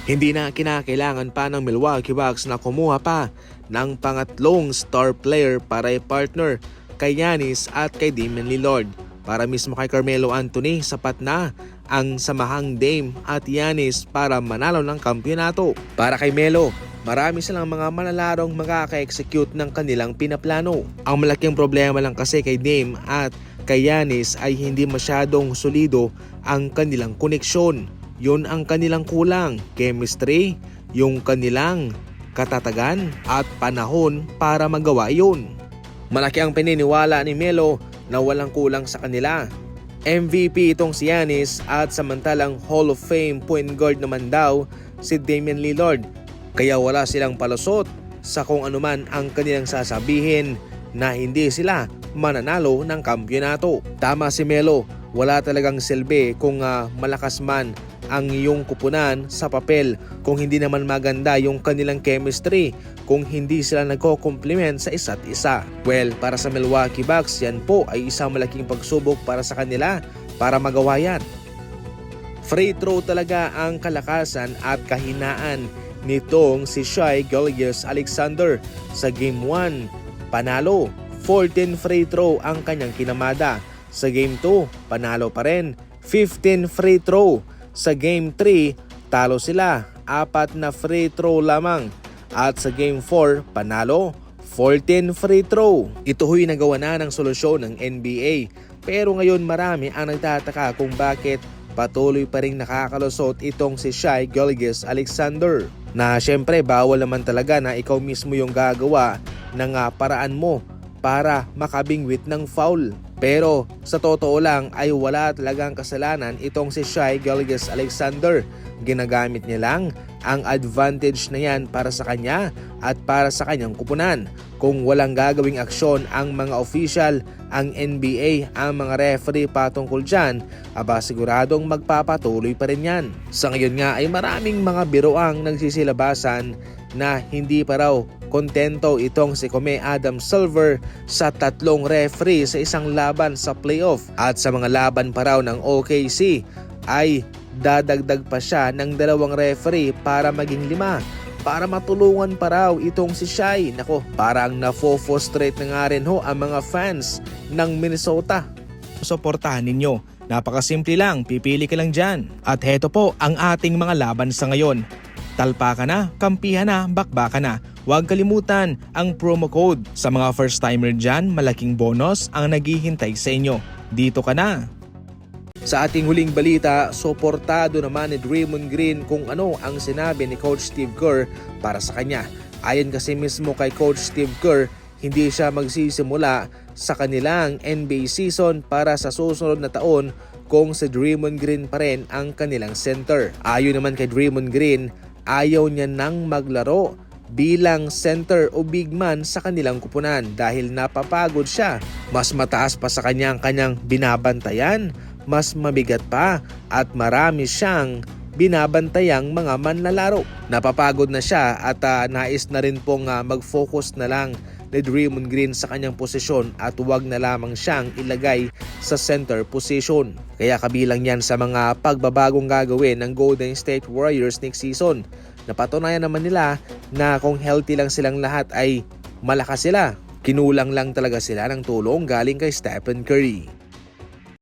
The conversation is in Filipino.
Hindi na kinakailangan pa ng Milwaukee Bucks na kumuha pa ng pangatlong star player para i-partner kay Giannis at kay Damian Lillard. Para mismo kay Carmelo Anthony, sapat na ang samahang Dame at Giannis para manalo ng kampyonato. Para kay Melo, marami silang mga manalarong makaka-execute ng kanilang pinaplano. Ang malaking problema lang kasi kay Dame at kay Giannis ay hindi masyadong solido ang kanilang koneksyon. Yun ang kanilang kulang, chemistry, yung kanilang katatagan at panahon para magawa yun. Malaki ang pininiwala ni Melo na walang kulang sa kanila. MVP itong si Giannis at samantalang Hall of Fame point guard naman daw si Damian Lillard. Kaya wala silang palusot sa kung anuman ang kanilang sasabihin na hindi sila mananalo ng kampyonato. Tama si Melo, wala talagang silbi kung malakas man ang iyong kupunan sa papel kung hindi naman maganda yung kanilang chemistry, kung hindi sila nagko-complement sa isa't isa. Well, para sa Milwaukee Bucks, yan po ay isang malaking pagsubok para sa kanila para magawa yan. Free throw talaga ang kalakasan at kahinaan nitong si Shai Gilgeous-Alexander. Sa Game 1, panalo, 14 free throw ang kanyang kinamada. Sa Game 2, panalo pa rin, 15 free throw. Sa Game 3, talo sila, 4 na free throw lamang. At sa Game 4, panalo, 14 free throw. Ito huy nagawa na ng solusyon ng NBA. Pero ngayon marami ang nagtataka kung bakit patuloy pa rin nakakalusot itong si Shai Gilgeous-Alexander. Na syempre bawal naman talaga na ikaw mismo yung gagawa ng paraan mo para makabingwit ng foul. Pero sa totoo lang ay wala talagang kasalanan itong si Shai Gilgeous-Alexander. Ginagamit niya lang ang advantage na yan para sa kanya at para sa kanyang kupunan. Kung walang gagawing aksyon ang mga official, ang NBA, ang mga referee patungkol dyan, siguradong magpapatuloy pa rin yan. Sa ngayon nga ay maraming mga biroang nagsisilabasan na hindi pa raw kontento itong si Kome Adam Silver sa 3 referee sa isang laban sa playoff. At sa mga laban pa raw ng OKC ay dadagdag pa siya ng 2 referee para maging 5 para matulungan pa raw itong si Shai. Nako, parang nafo-frustrate na nga rin ho ang mga fans ng Minnesota. Suportahan ninyo. Napakasimple lang, pipili ka lang dyan. At heto po ang ating mga laban sa ngayon. Talpa ka na, kampihan na, bakba ka na. Huwag kalimutan ang promo code. Sa mga first timer dyan, malaking bonus ang naghihintay sa inyo. Dito ka na. Sa ating huling balita, suportado naman ni Draymond Green kung ano ang sinabi ni Coach Steve Kerr para sa kanya. Ayon kasi mismo kay Coach Steve Kerr, hindi siya magsisimula sa kanilang NBA season para sa susunod na taon kung si Draymond Green pa rin ang kanilang center. Ayon naman kay Draymond Green, ayaw niya nang maglaro bilang center o big man sa kanilang kupunan dahil napapagod siya. Mas mataas pa sa kanyang binabantayan, mas mabigat pa at marami siyang binabantayang mga manlalaro. Napapagod na siya at nais na rin pong mag-focus na lang ni Draymond Green sa kanyang posisyon at huwag na lamang siyang ilagay sa center position. Kaya kabilang yan sa mga pagbabagong gagawin ng Golden State Warriors next season. Napatunayan naman nila na kung healthy lang silang lahat ay malakas sila. Kinulang lang talaga sila ng tulong galing kay Stephen Curry.